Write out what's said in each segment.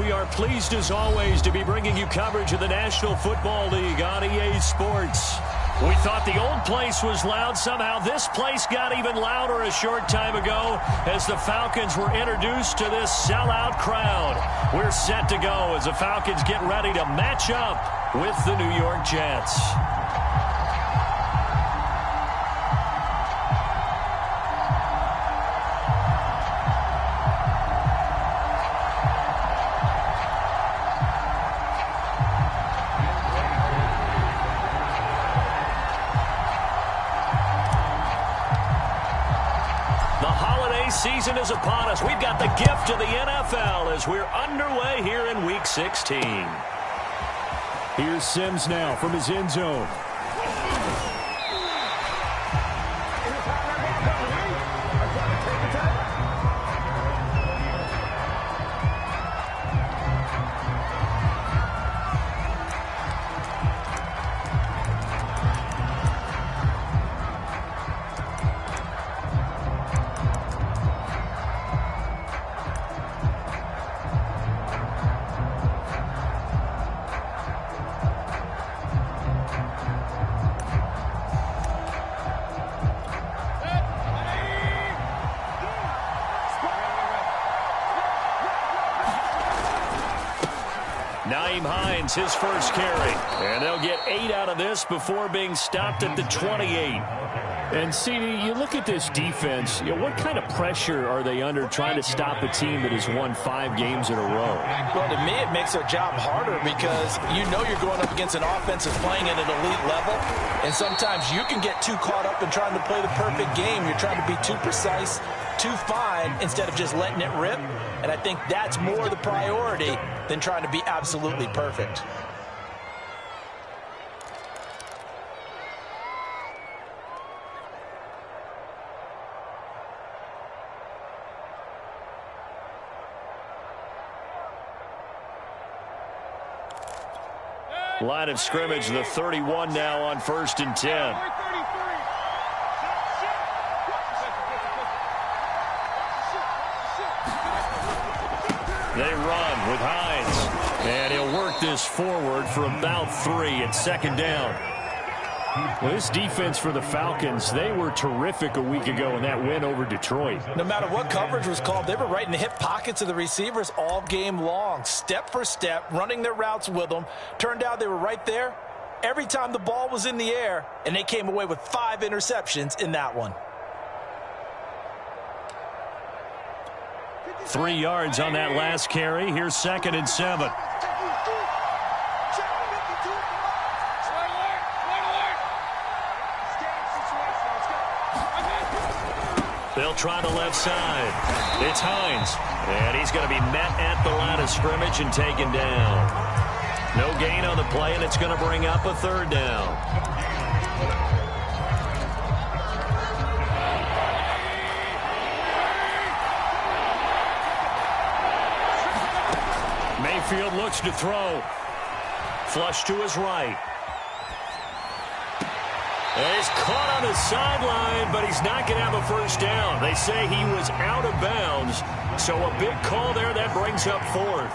we are pleased as always to be bringing you coverage of the National Football League on EA Sports. We thought the old place was loud. Somehow this place got even louder a short time ago as the Falcons were introduced to this sellout crowd. We're set to go as the Falcons get ready to match up with the New York Jets. Season is upon us. We've got the gift of the NFL as we're underway here in Week 16. Here's Sims now from his end zone. His first carry, and they'll get 8 out of this before being stopped at the 28. And CD, you look at this defense, what kind of pressure are they under trying to stop a team that has won 5 games in a row? Well, to me, it makes their job harder because you're going up against an offense that's playing at an elite level, and sometimes you can get too caught up in trying to play the perfect game. You're trying to be too precise, too fine, instead of just letting it rip. And I think that's more the priority than trying to be absolutely perfect. Line of scrimmage, the 31 now on 1st and 10. They run with Hines, and he'll work this forward for about 3 at 2nd down. Well, this defense for the Falcons, they were terrific a week ago in that win over Detroit. No matter what coverage was called, they were right in the hip pockets of the receivers all game long, step for step, running their routes with them. Turned out they were right there every time the ball was in the air, and they came away with 5 interceptions in that one. 3 yards on that last carry. Here's 2nd and 7. They'll try the left side. It's Hines, and he's going to be met at the line of scrimmage and taken down. No gain on the play, and it's going to bring up a 3rd down. Mayfield looks to throw. Flush to his right. And he's caught on the sideline, but he's not going to have a 1st down. They say he was out of bounds, so a big call there that brings up 4th.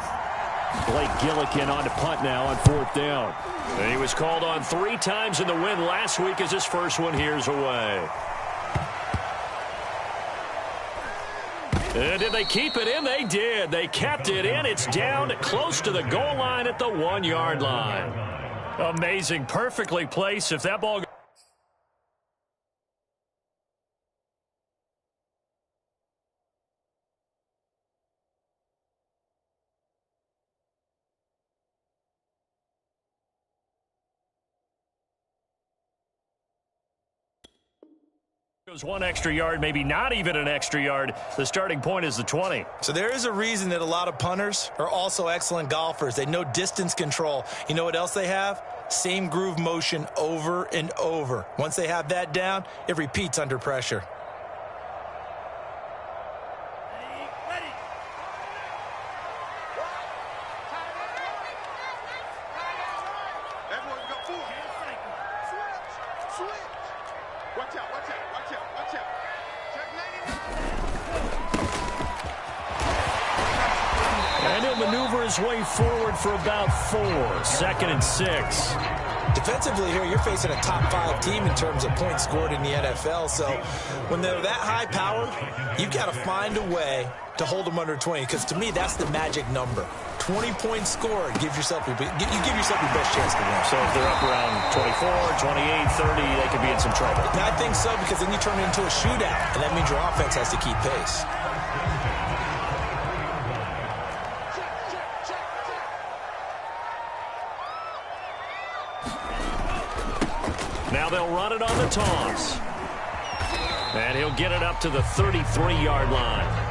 Blake Gillikin on to punt now on 4th down. And he was called on 3 times in the win last week as his first one here's away. And did they keep it in? They did. They kept it in. It's down close to the goal line at the 1-yard line. Amazing. Perfectly placed. If that ball goes 1 extra yard, maybe not even an extra yard. The starting point is the 20. So there is a reason that a lot of punters are also excellent golfers. They know distance control. You know what else they have? Same groove motion over and over. Once they have that down, it repeats under pressure. And he'll maneuver his way forward for about 4. 2nd and 6. Defensively here, you're facing a top 5 team in terms of points scored in the NFL. So when they're that high-powered, you've got to find a way to hold them under 20. Because to me, that's the magic number. 20 points scored, you give yourself your best chance to win. So if they're up around 24, 28, 30, they could be in some trouble. And I think so, because then you turn it into a shootout, and that means your offense has to keep pace. Now they'll run it on the toss. And he'll get it up to the 33-yard line.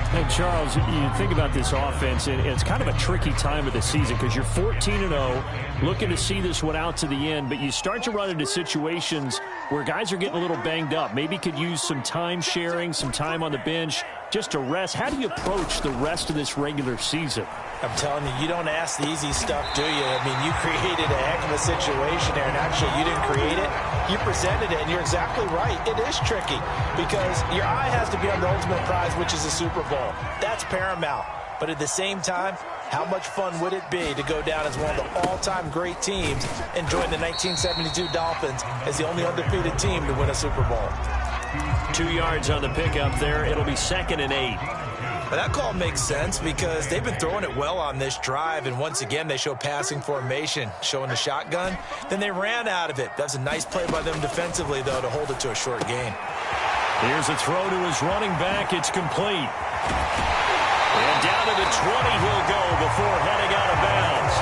Hey, Charles, you think about this offense, and it's kind of a tricky time of the season because you're 14-0, looking to see this one out to the end, but you start to run into situations where guys are getting a little banged up. Maybe could use some time sharing, some time on the bench just to rest. How do you approach the rest of this regular season? I'm telling you, you don't ask the easy stuff, do you? I mean, you created a heck of a situation there, and actually you didn't create it. You presented it, and you're exactly right. It is tricky because your eye has to be on the ultimate prize, which is the Super Bowl. That's paramount. But at the same time, how much fun would it be to go down as one of the all-time great teams and join the 1972 Dolphins as the only undefeated team to win a Super Bowl? 2 yards on the pickup there. It'll be 2nd and 8. But that call makes sense because they've been throwing it well on this drive, and once again they show passing formation, showing the shotgun. Then they ran out of it. That's a nice play by them defensively, though, to hold it to a short gain. Here's a throw to his running back. It's complete. And down to the 20 he'll go before heading out of bounds.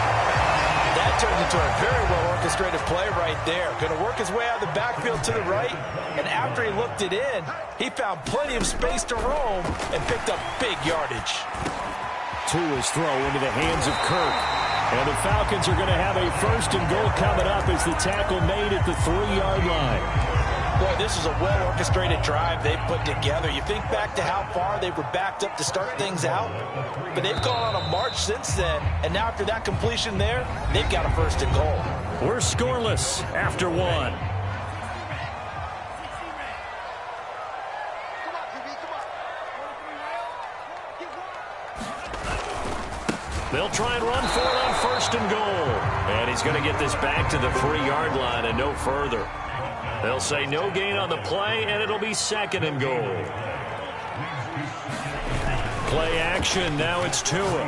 That turned into a very well-orchestrated play right there. Going to work his way out of the backfield to the right, and after he looked it in, he found plenty of space to roam and picked up big yardage. To his throw into the hands of Kirk. And the Falcons are going to have a 1st and goal coming up as the tackle made at the 3-yard line. Boy, this is a well-orchestrated drive they put together. You think back to how far they were backed up to start things out, but they've gone on a march since then, and now after that completion there, they've got a 1st and goal. We're scoreless after 1. They'll try and run for it on 1st and goal. And he's going to get this back to the 3-yard line and no further. They'll say no gain on the play, and it'll be 2nd and goal. Play action. Now it's Tua.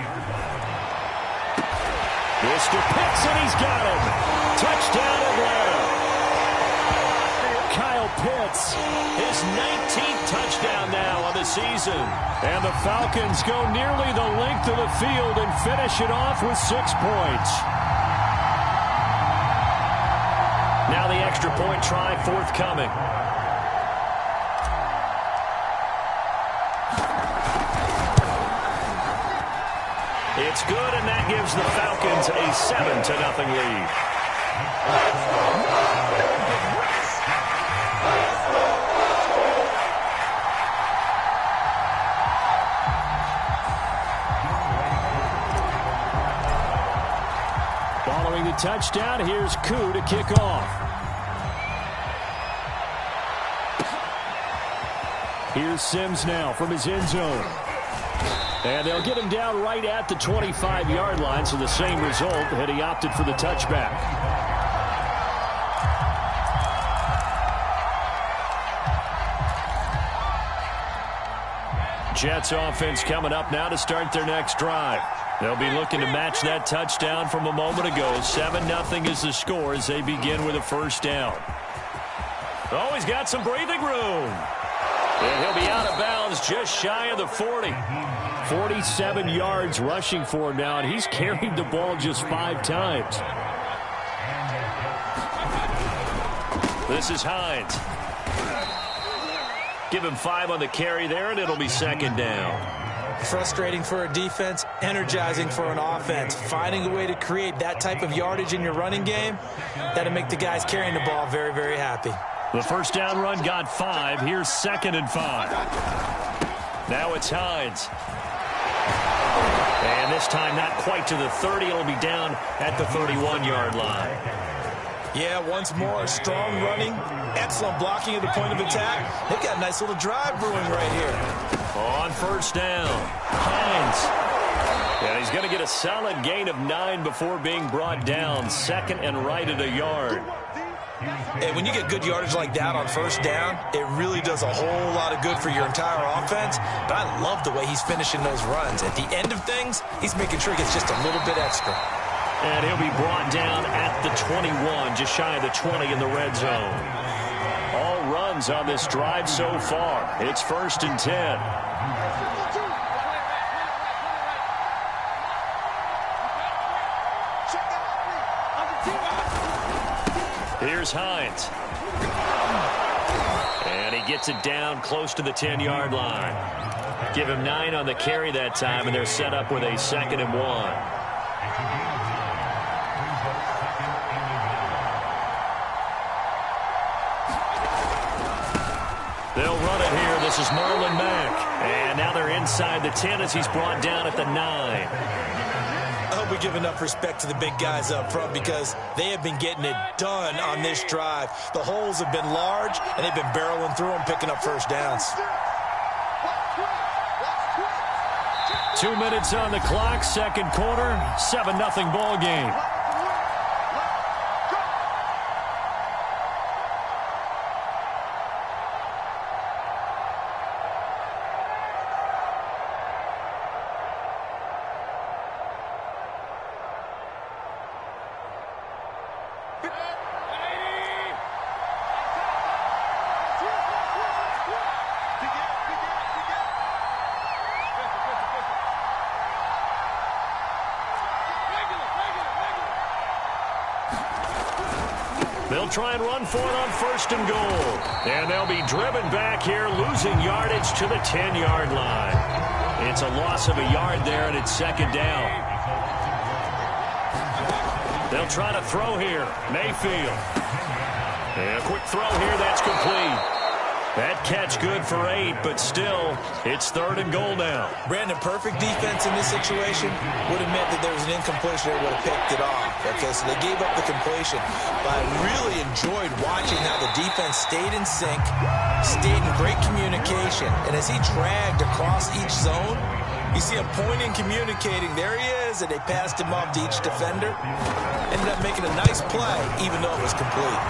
This to Pitts, and he's got him. Touchdown, Atlanta. Kyle Pitts, his 19th touchdown now on the season. And the Falcons go nearly the length of the field and finish it off with 6 points. Now the extra point try forthcoming. It's good, and that gives the Falcons a 7-0 lead. Following the touchdown, here's Koo to kick off. Here's Sims now from his end zone. And they'll get him down right at the 25-yard line, so the same result had he opted for the touchback. Jets offense coming up now to start their next drive. They'll be looking to match that touchdown from a moment ago. 7-0 is the score as they begin with a 1st down. Oh, he's got some breathing room. And he'll be out of bounds just shy of the 40. 47 yards rushing for him now, and he's carried the ball just 5 times. This is Hines. Give him 5 on the carry there, and it'll be 2nd down. Frustrating for a defense, energizing for an offense. Finding a way to create that type of yardage in your running game, that'll make the guys carrying the ball very, very happy. The 1st down run got 5. Here's 2nd and 5. Now it's Hines. And this time not quite to the 30. It'll be down at the 31-yard line. Yeah, once more, strong running, excellent blocking at the point of attack. They've got a nice little drive brewing right here. On 1st down, Hines And he's going to get a solid gain of 9 before being brought down. Second and right at a yard. And when you get good yardage like that on first down, it really does a whole lot of good for your entire offense. But I love the way he's finishing those runs. At the end of things, he's making sure he gets just a little bit extra. And he'll be brought down at the 21, just shy of the 20 in the red zone. All runs on this drive so far. It's 1st and 10. Here's Hines. And he gets it down close to the 10-yard line. Give him 9 on the carry that time, and they're set up with a 2nd and 1. They'll run it here. This is Marlon Mack. And now they're inside the 10 as he's brought down at the 9. I hope we give enough respect to the big guys up front because they have been getting it done on this drive. The holes have been large, and they've been barreling through them, picking up first downs. 2 minutes on the clock, second quarter, 7-0 ball game. They'll try and run for it on 1st and goal. And they'll be driven back here, losing yardage to the 10-yard line. It's a loss of a yard there, and it's 2nd down. They'll try to throw here. Mayfield. And a quick throw here, that's complete. That catch good for 8, but still, it's 3rd and goal now. Brandon, perfect defense in this situation would have meant that there was an incompletion that would have picked it off. Okay, so they gave up the completion. But I really enjoyed watching how the defense stayed in sync, stayed in great communication. And as he dragged across each zone, you see him pointing, communicating. There he is, and they passed him off to each defender. Ended up making a nice play, even though it was complete.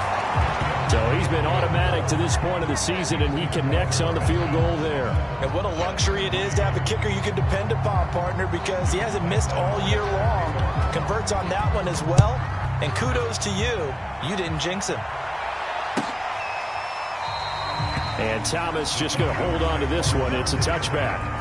So he's been automatic to this point of the season, and he connects on the field goal there. And what a luxury it is to have a kicker you can depend upon, partner, because he hasn't missed all year long. Converts on that one as well. And kudos to you. You didn't jinx him. And Thomas just going to hold on to this one. It's a touchback.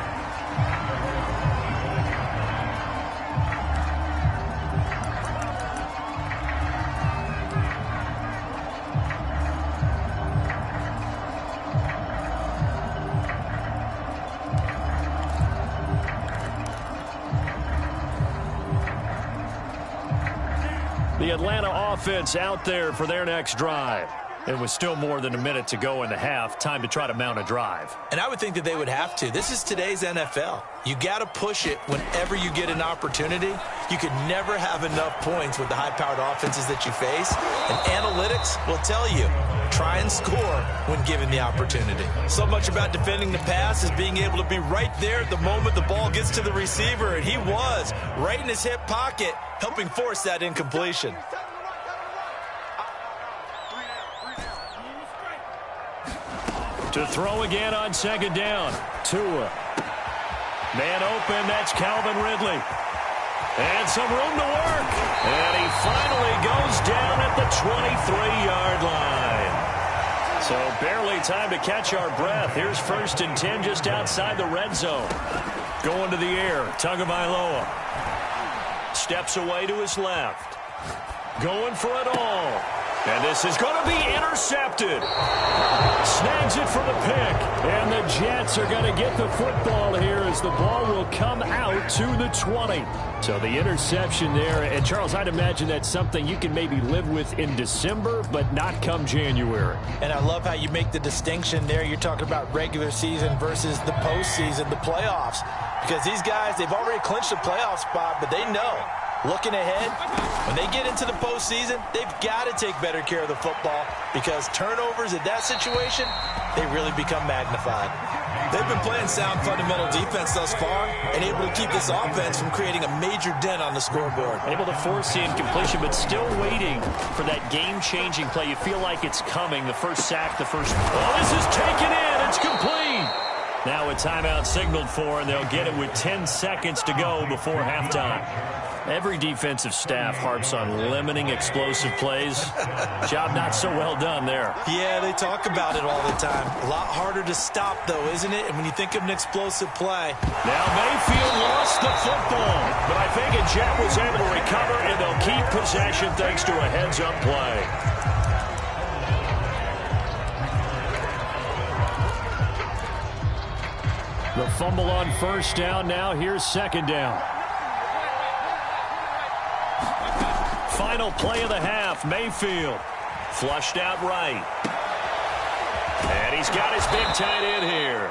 The Atlanta offense out there for their next drive. It was still more than a minute to go in the half. Time to try to mount a drive. And I would think that they would have to. This is today's NFL. You got to push it whenever you get an opportunity. You could never have enough points with the high-powered offenses that you face. And analytics will tell you, try and score when given the opportunity. So much about defending the pass is being able to be right there at the moment the ball gets to the receiver. And he was right in his hip pocket, helping force that incompletion. To throw again on 2nd down. Tua. Man open, that's Calvin Ridley. And some room to work. And he finally goes down at the 23-yard line. So barely time to catch our breath. Here's 1st and 10 just outside the red zone. Going to the air, Tagovailoa. Steps away to his left. Going for it all. And this is going to be intercepted. Snags it for the pick. And the Jets are going to get the football here as the ball will come out to the 20. So the interception there. And, Charles, I'd imagine that's something you can maybe live with in December, but not come January. And I love how you make the distinction there. You're talking about regular season versus the postseason, the playoffs. Because these guys, they've already clinched a playoff spot, but they know. Looking ahead, when they get into the postseason, they've got to take better care of the football because turnovers in that situation, they really become magnified. They've been playing sound fundamental defense thus far and able to keep this offense from creating a major dent on the scoreboard. Able to force the incompletion, but still waiting for that game-changing play. You feel like it's coming. The first sack, the first... Oh, this is taken in. It's complete. Now a timeout signaled for, and they'll get it with 10 seconds to go before halftime. Every defensive staff harps on limiting explosive plays. Job not so well done there. Yeah, they talk about it all the time. A lot harder to stop, though, isn't it? And when you think of an explosive play. Now Mayfield lost the football, but I think a Jet was able to recover, and they'll keep possession thanks to a heads-up play. The fumble on first down. Now here's second down. Final play of the half. Mayfield flushed out right. And he's got his big tight end here.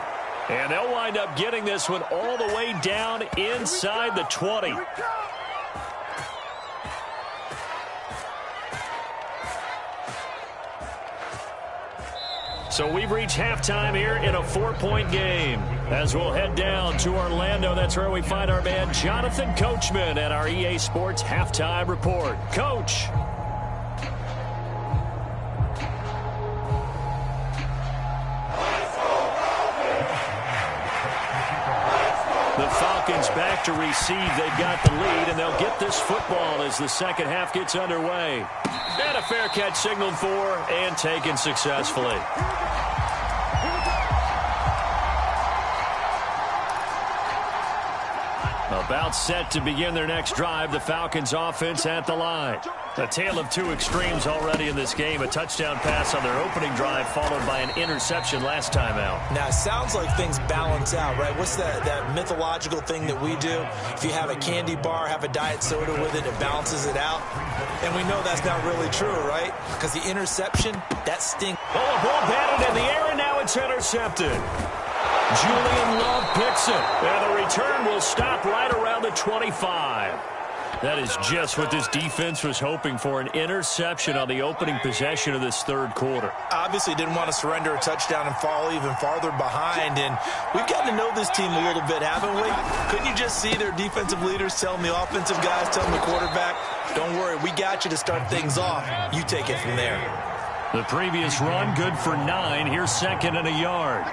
And they'll wind up getting this one all the way down inside the 20. So we've reached halftime here in a 4-point game. As we'll head down to Orlando, that's where we find our man Jonathan Coachman at our EA Sports Halftime Report. Coach. The Falcons back to receive. They've got the lead, and they'll get this football as the second half gets underway. And a fair catch signaled for and taken successfully. About set to begin their next drive, the Falcons offense at the line. A tale of two extremes already in this game. A touchdown pass on their opening drive followed by an interception last time out. Now, it sounds like things balance out, right? What's that mythological thing that we do? If you have a candy bar, have a diet soda with it, it balances it out. And we know that's not really true, right? Because the interception, that stinks. Oh, a ball batted in the air, and now it's intercepted. Julian Love picks it, and the return will stop right around the 25. That is just what this defense was hoping for, an interception on the opening possession of this third quarter. Obviously didn't want to surrender a touchdown and fall even farther behind, and we've gotten to know this team a little bit, haven't we? Couldn't you just see their defensive leaders telling the offensive guys, telling the quarterback, don't worry, we got you to start things off. You take it from there. The previous run, good for 9. Here's second and a yard.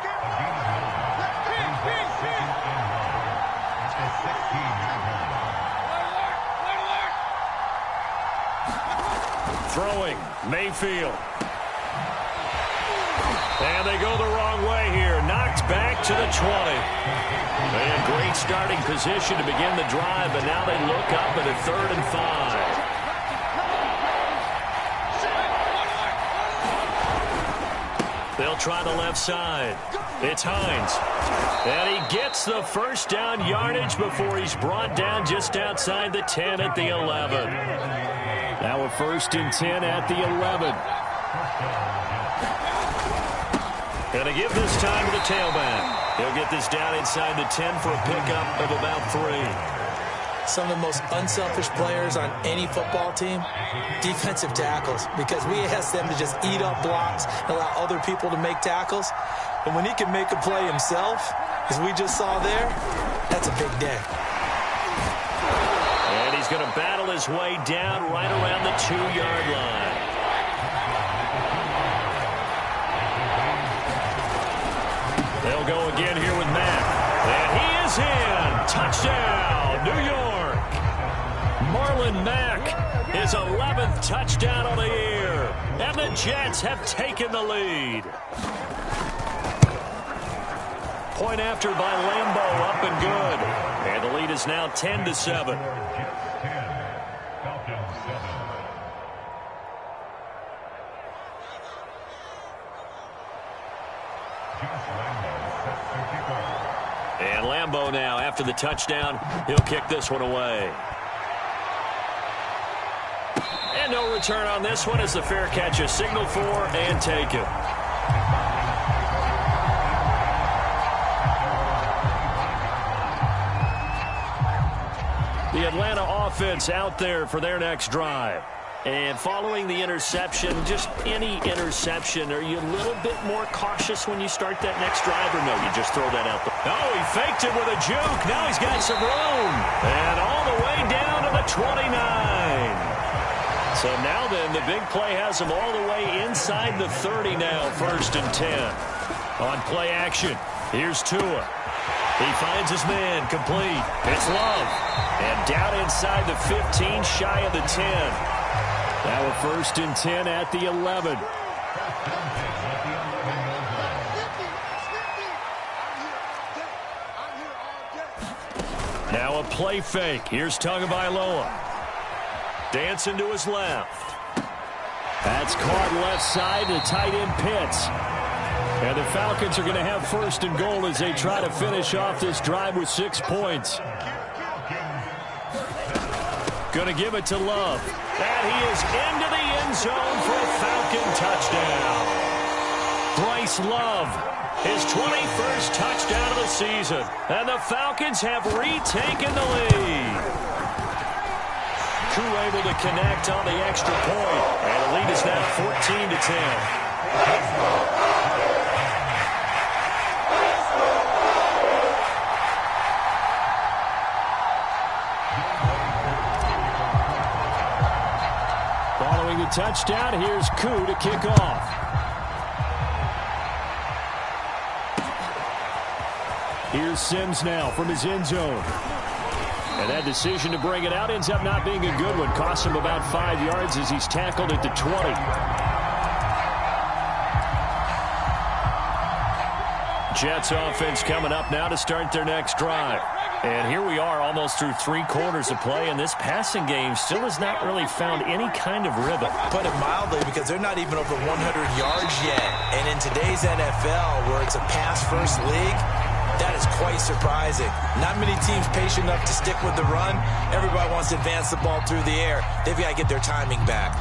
Throwing, Mayfield. And they go the wrong way here. Knocked back to the 20. They had great starting position to begin the drive, but now they look up at a 3rd and 5. They'll try the left side. It's Hines. And he gets the first down yardage before he's brought down just outside the 10 at the 11. Now a 1st and 10 at the 11. And they give this time to the tailback. He'll get this down inside the 10 for a pickup of about 3. Some of the most unselfish players on any football team, defensive tackles, because we ask them to just eat up blocks and allow other people to make tackles. And when he can make a play himself, as we just saw there, that's a big day. And he's going to battle his way down right around the 2-yard line. They'll go again here with Mack. And he is in. Touchdown, New York. Marlon Mack, his 11th touchdown of the year. And the Jets have taken the lead. Point after by Lambeau, up and good. And the lead is now 10-7. And Lambeau now, after the touchdown, he'll kick this one away. And no return on this one as the fair catch is signaled for and taken. The Atlanta offense out there for their next drive. And following the interception, just any interception, are you a little bit more cautious when you start that next drive, or no, you just throw that out? Oh, he faked it with a juke. Now he's got some room. And all the way down to the 29. So now then, the big play has him all the way inside the 30 now, 1st and 10. On play action, here's Tua. He finds his man, complete. It's Love. And down inside the 15, shy of the 10. Now a 1st and 10 at the 11. Now a play fake. Here's Tagovailoa. Dancing to his left. That's caught left side to tight end Pitts. And the Falcons are going to have 1st and goal as they try to finish off this drive with 6 points. Going to give it to Love. And he is into the end zone for a Falcon touchdown. Bryce Love, his 21st touchdown of the season. And the Falcons have retaken the lead. Koo able to connect on the extra point. And the lead is now 14-10. Touchdown. Here's Koo to kick off. Here's Sims now from his end zone. And that decision to bring it out ends up not being a good one. Costs him about 5 yards as he's tackled at the 20. Jets offense coming up now to start their next drive. And here we are almost through 3 quarters of play, and this passing game still has not really found any kind of rhythm. Put it mildly, because they're not even over 100 yards yet. And in today's NFL, where it's a pass-first league, that is quite surprising. Not many teams patient enough to stick with the run. Everybody wants to advance the ball through the air. They've got to get their timing back.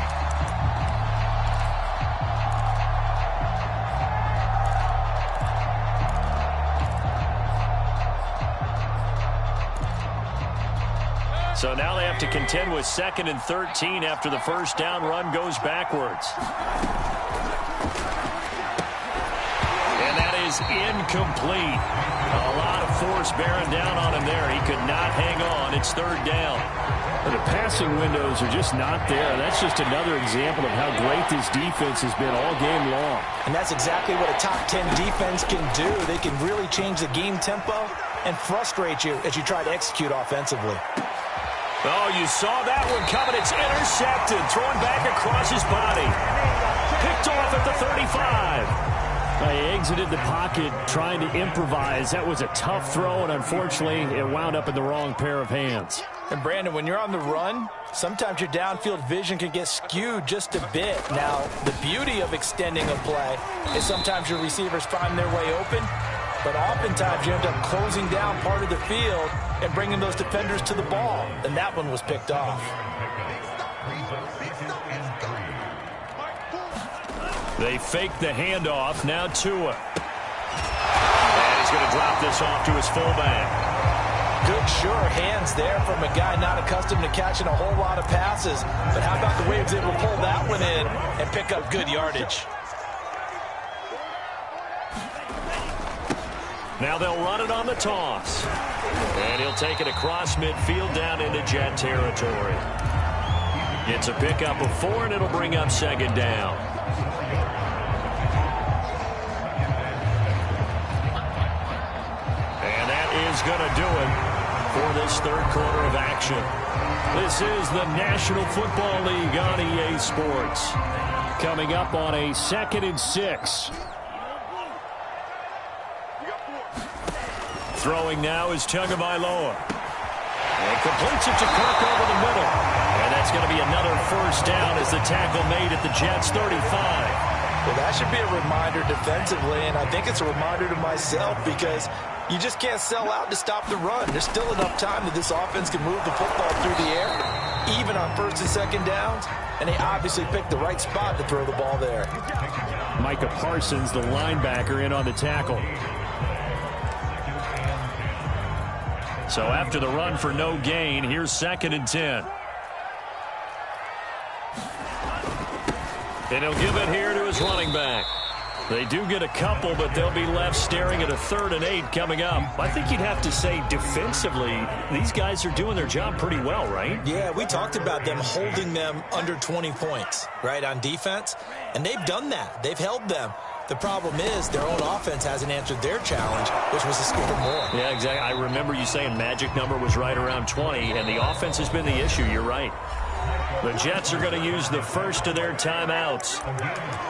So now they have to contend with 2nd and 13 after the first down run goes backwards. And that is incomplete. A lot of force bearing down on him there. He could not hang on. It's 3rd down. The passing windows are just not there. That's just another example of how great this defense has been all game long. And that's exactly what a top 10 defense can do. They can really change the game tempo and frustrate you as you try to execute offensively. Oh, you saw that one coming. It's intercepted. Thrown back across his body. Picked off at the 35. He exited the pocket trying to improvise. That was a tough throw, and unfortunately, it wound up in the wrong pair of hands. And, Brandon, when you're on the run, sometimes your downfield vision can get skewed just a bit. Now, the beauty of extending a play is sometimes your receivers find their way open, but oftentimes you end up closing down part of the field and bringing those defenders to the ball. And that one was picked off. They fake the handoff. Now Tua. And he's going to drop this off to his fullback. Good, sure hands there from a guy not accustomed to catching a whole lot of passes. But how about the way he was able to pull that one in and pick up good yardage? Now they'll run it on the toss. And he'll take it across midfield down into Jet territory. It's a pickup of 4, and it'll bring up 2nd down. And that is going to do it for this 3rd quarter of action. This is the National Football League on EA Sports. Coming up on a 2nd and 6. Throwing now is Tagovailoa. And completes it to Kirk over the middle. And that's going to be another 1st down as the tackle made at the Jets' 35. Well, that should be a reminder defensively, and I think it's a reminder to myself because you just can't sell out to stop the run. There's still enough time that this offense can move the football through the air, even on 1st and 2nd downs, and they obviously picked the right spot to throw the ball there. Micah Parsons, the linebacker, in on the tackle. So after the run for no gain, here's 2nd and 10. And he'll give it here to his running back. They do get a couple, but they'll be left staring at a 3rd and 8 coming up. I think you'd have to say defensively, these guys are doing their job pretty well, right? Yeah, we talked about them holding them under 20 points, right, on defense. And they've done that. They've held them. The problem is their own offense hasn't answered their challenge, which was to score more. Yeah, exactly. I remember you saying magic number was right around 20, and the offense has been the issue. You're right. The Jets are going to use the first of their timeouts.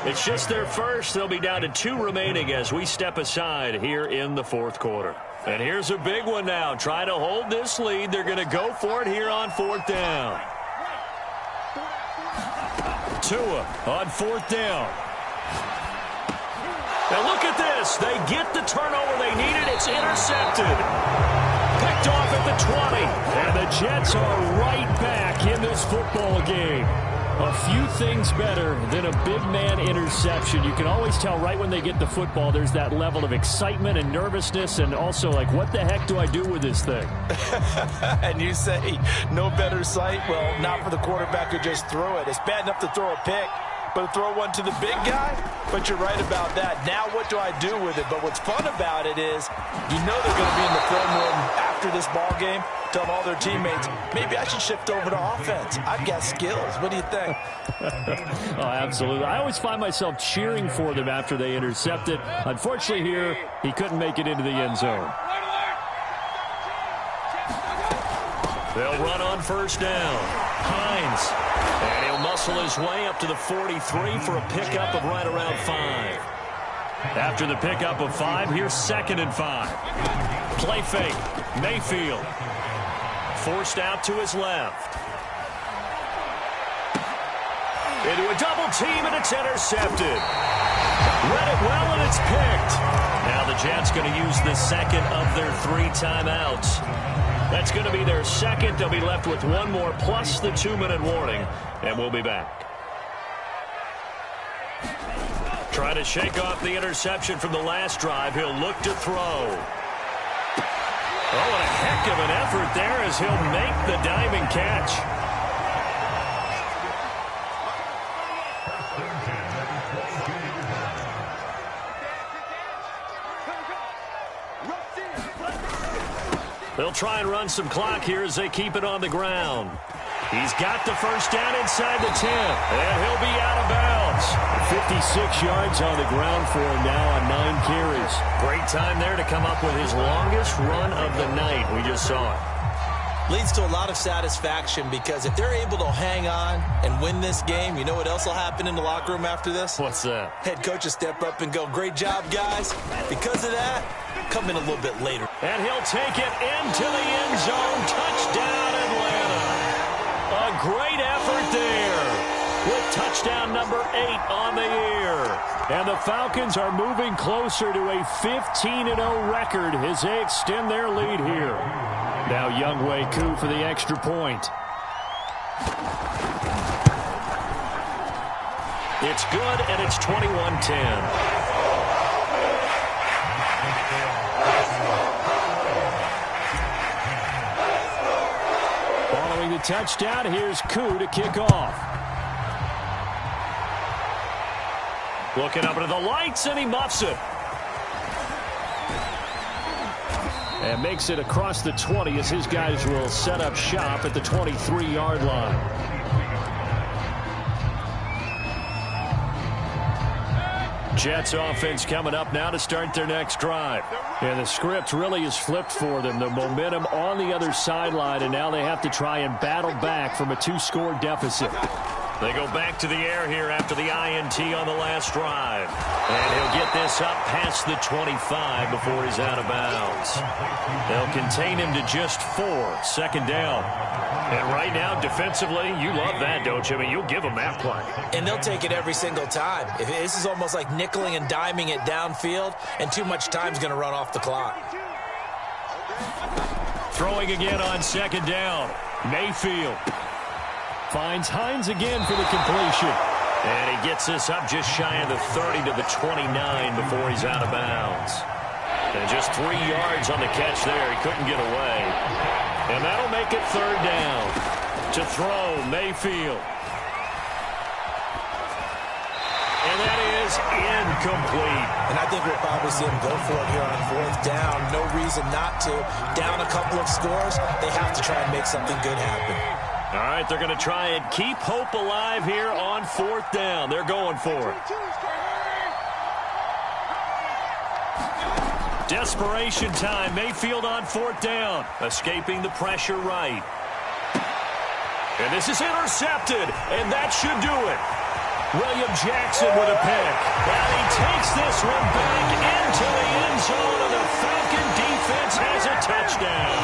It's just their first. They'll be down to 2 remaining as we step aside here in the 4th quarter. And here's a big one now. Trying to hold this lead. They're going to go for it here on 4th down. Tua on 4th down. Now look at this. They get the turnover they needed. It's intercepted. Picked off at the 20. And the Jets are right back in this football game. A few things better than a big man interception. You can always tell right when they get the football, there's that level of excitement and nervousness, and also like, what the heck do I do with this thing? And you say, no better sight? Well, not for the quarterback who just threw it. It's bad enough to throw a pick, but to throw one to the big guy? But you're right about that. Now what do I do with it? But what's fun about it is you know they're going to be in the film room after this ball game, tell all their teammates, maybe I should shift over to offense. I've got skills. What do you think? Oh, absolutely. I always find myself cheering for them after they intercept it. Unfortunately here, he couldn't make it into the end zone. They'll run on 1st down. Hines. And he'll muscle his way up to the 43 for a pickup of right around 5. After the pickup of 5, here's 2nd and 5. Play fake. Mayfield. Forced out to his left. Into a double team, and it's intercepted. Read it well, and it's picked. Now the Jets going to use the 2nd of their 3 timeouts. That's going to be their 2nd. They'll be left with 1 more plus the 2-minute warning, and we'll be back. Trying to shake off the interception from the last drive. He'll look to throw. Oh, what a heck of an effort there as he'll make the diving catch. They'll try and run some clock here as they keep it on the ground. He's got the 1st down inside the 10, and he'll be out of bounds. 56 yards on the ground for him now on 9 carries. Great time there to come up with his longest run of the night. We just saw it. Leads to a lot of satisfaction because if they're able to hang on and win this game, you know what else will happen in the locker room after this? What's that? Head coach will step up and go, great job, guys. Because of that, come in a little bit later. And he'll take it into the end zone. Touchdown, Atlanta. A great effort there with touchdown number 8 on the year. And the Falcons are moving closer to a 15-0 record as they extend their lead here. Now Younghoe Koo for the extra point. It's good, and it's 21-10. Following the touchdown, here's Koo to kick off. Looking up into the lights, and he muffs it. And makes it across the 20 as his guys will set up shop at the 23-yard line. Jets offense coming up now to start their next drive. And the script really is flipped for them. The momentum on the other sideline, and now they have to try and battle back from a 2-score deficit. They go back to the air here after the INT on the last drive. And he'll get this up past the 25 before he's out of bounds. They'll contain him to just 4, 2nd down. And right now, defensively, you love that, don't you? I mean, you'll give them that play. And they'll take it every single time. This is almost like nickeling and diming it downfield, and too much time's going to run off the clock. Throwing again on 2nd down. Mayfield. Finds Hines again for the completion. And he gets this up just shy of the 30 to the 29 before he's out of bounds. And just 3 yards on the catch there. He couldn't get away. And that'll make it 3rd down. To throw, Mayfield. And that is incomplete. And I think we'll probably see him go for it here on fourth down. No reason not to. Down a couple of scores, they have to try and make something good happen. All right, they're going to try and keep hope alive here on fourth down. They're going for it. Desperation time. Mayfield on fourth down. Escaping the pressure right. And this is intercepted, and that should do it. William Jackson with a pick. And he takes this one back into the end zone, and the Falcon defense has a touchdown.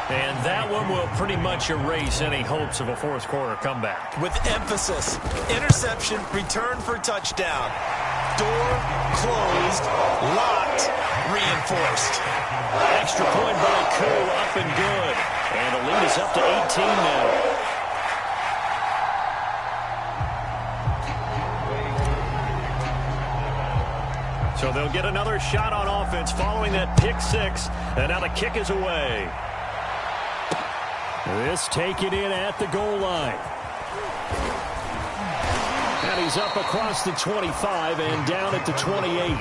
And that one will pretty much erase any hopes of a fourth quarter comeback. With emphasis, interception, return for touchdown. Door closed, locked, reinforced. Extra point by Koo, up and good. And the lead is up to 18 now. So they'll get another shot on offense following that pick six. And now the kick is away. This taken in at the goal line. And he's up across the 25 and down at the 28.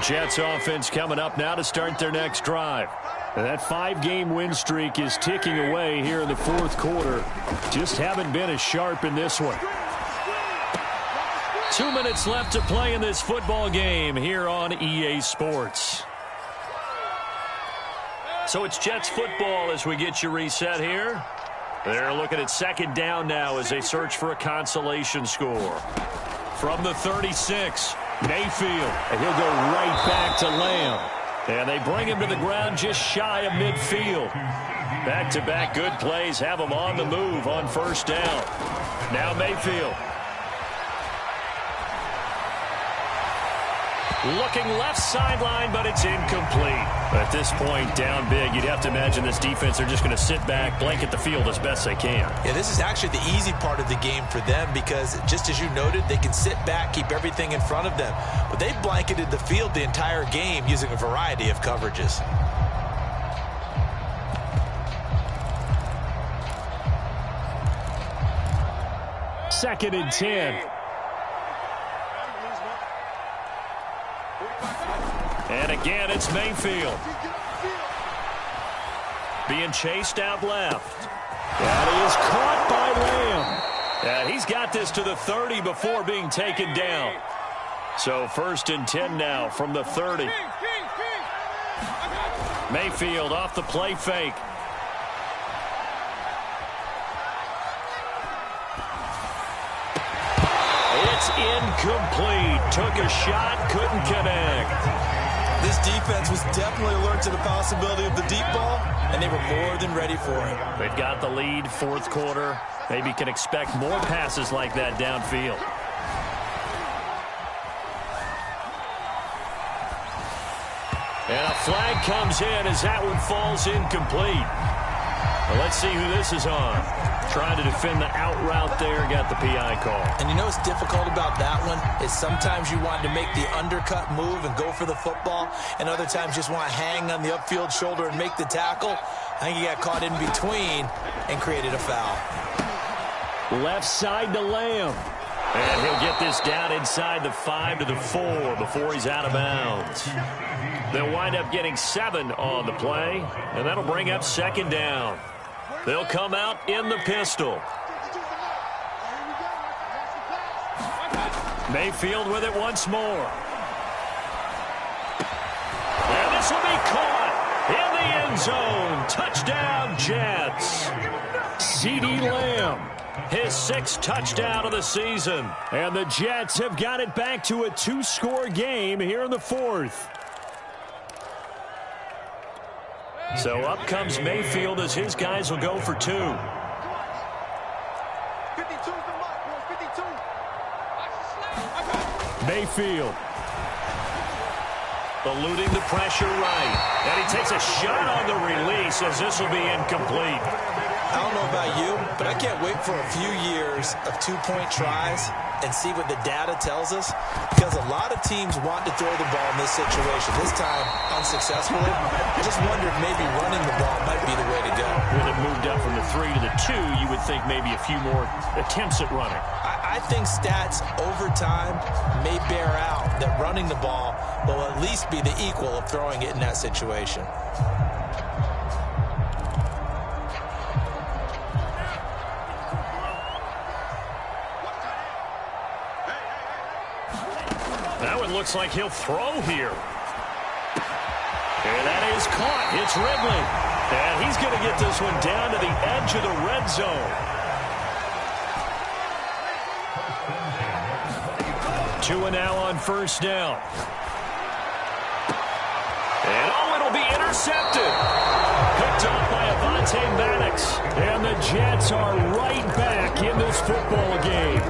Jets offense coming up now to start their next drive. And that 5-game win streak is ticking away here in the fourth quarter. Just haven't been as sharp in this one. 2 minutes left to play in this football game here on EA Sports. So it's Jets football as we get you reset here. They're looking at second down now as they search for a consolation score. From the 36, Mayfield. And he'll go right back to Lamb. And they bring him to the ground just shy of midfield. Back-to-back good plays have him on the move on first down. Now Mayfield. Looking left sideline, but it's incomplete. At this point, down big, you'd have to imagine this defense, they're just going to sit back, blanket the field as best they can. Yeah, this is actually the easy part of the game for them because, just as you noted, they can sit back, keep everything in front of them. But they've blanketed the field the entire game using a variety of coverages. Second and 10. And again, it's Mayfield. Being chased out left. And he is caught by Lamb. And he's got this to the 30 before being taken down. So first and 10 now from the 30. Mayfield off the play fake. It's incomplete. Took a shot, couldn't connect. This defense was definitely alert to the possibility of the deep ball, and they were more than ready for it. They've got the lead, fourth quarter. Maybe can expect more passes like that downfield. And a flag comes in as that one falls incomplete. Well, let's see who this is on. Trying to defend the out route there, got the PI call. And you know what's difficult about that one is sometimes you want to make the undercut move and go for the football, and other times just want to hang on the upfield shoulder and make the tackle. I think he got caught in between and created a foul. Left side to Lamb. And he'll get this down inside the 5 to the 4 before he's out of bounds. They'll wind up getting 7 on the play, and that'll bring up second down. They'll come out in the pistol. Mayfield with it once more. And this will be caught in the end zone. Touchdown, Jets. CeeDee Lamb, his 6th touchdown of the season. And the Jets have got it back to a 2-score game here in the 4th. So up comes Mayfield as his guys will go for 2. Mayfield. Eluding the pressure right. And he takes a shot on the release as this will be incomplete. I don't know about you, but I can't wait for a few years of two-point tries and see what the data tells us, because a lot of teams want to throw the ball in this situation. This time, unsuccessfully. I just wondered maybe running the ball might be the way to go. With it moved up from the 3 to the 2, you would think maybe a few more attempts at running. I think stats over time may bear out that running the ball will at least be the equal of throwing it in that situation. Now it looks like he'll throw here. And that is caught. It's Ridley. And he's going to get this one down to the edge of the red zone. 2 now on first down. And it'll be intercepted. Picked up by Avonte Maddox. And the Jets are right back in this football game.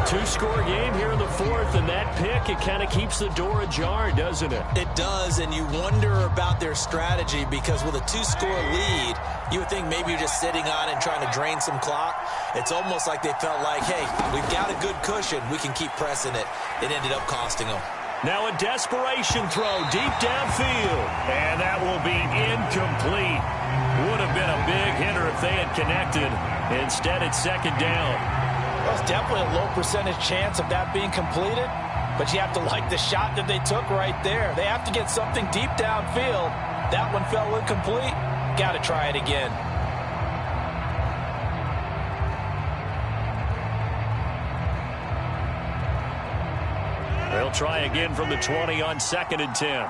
2-score game here in the 4th, and that pick, it kind of keeps the door ajar, doesn't it? It does, and you wonder about their strategy, because with a 2-score lead, you would think maybe you're just sitting on it and trying to drain some clock. It's almost like they felt like, hey, we've got a good cushion. We can keep pressing it. It ended up costing them. Now a desperation throw deep downfield, and that will be incomplete. Would have been a big hitter if they had connected. Instead, it's second down. Well, it's definitely a low percentage chance of that being completed, but you have to like the shot that they took right there. They have to get something deep downfield. That one fell incomplete. Got to try it again. They'll try again from the 20 on 2nd and 10.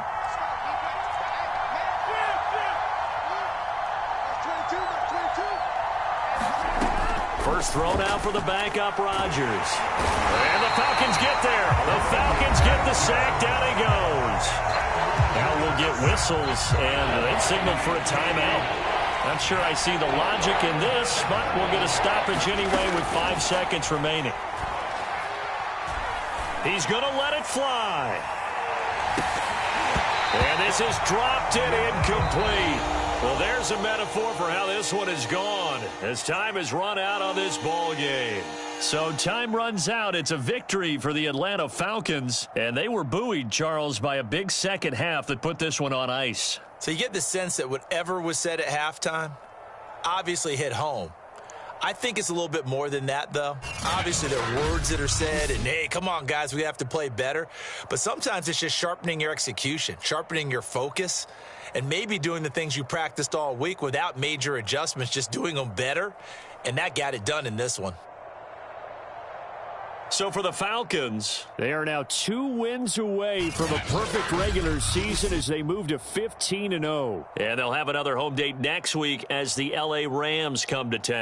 First throw now for the backup Rodgers. And the Falcons get there. The Falcons get the sack. Down he goes. Now we'll get whistles, and they signaled for a timeout. Not sure I see the logic in this, but we'll get a stoppage anyway with 5 seconds remaining. He's going to let it fly. And this is dropped and incomplete. Well, there's a metaphor for how this one is gone, as time has run out on this ball game. So time runs out. It's a victory for the Atlanta Falcons, and they were buoyed, Charles, by a big second half that put this one on ice. So you get the sense that whatever was said at halftime obviously hit home. I think it's a little bit more than that, though. Obviously, there are words that are said, and, hey, come on, guys, we have to play better. But sometimes it's just sharpening your execution, sharpening your focus, and maybe doing the things you practiced all week without major adjustments, just doing them better. And that got it done in this one. So for the Falcons, they are now 2 wins away from a perfect regular season as they move to 15-0. And they'll have another home date next week as the LA Rams come to town.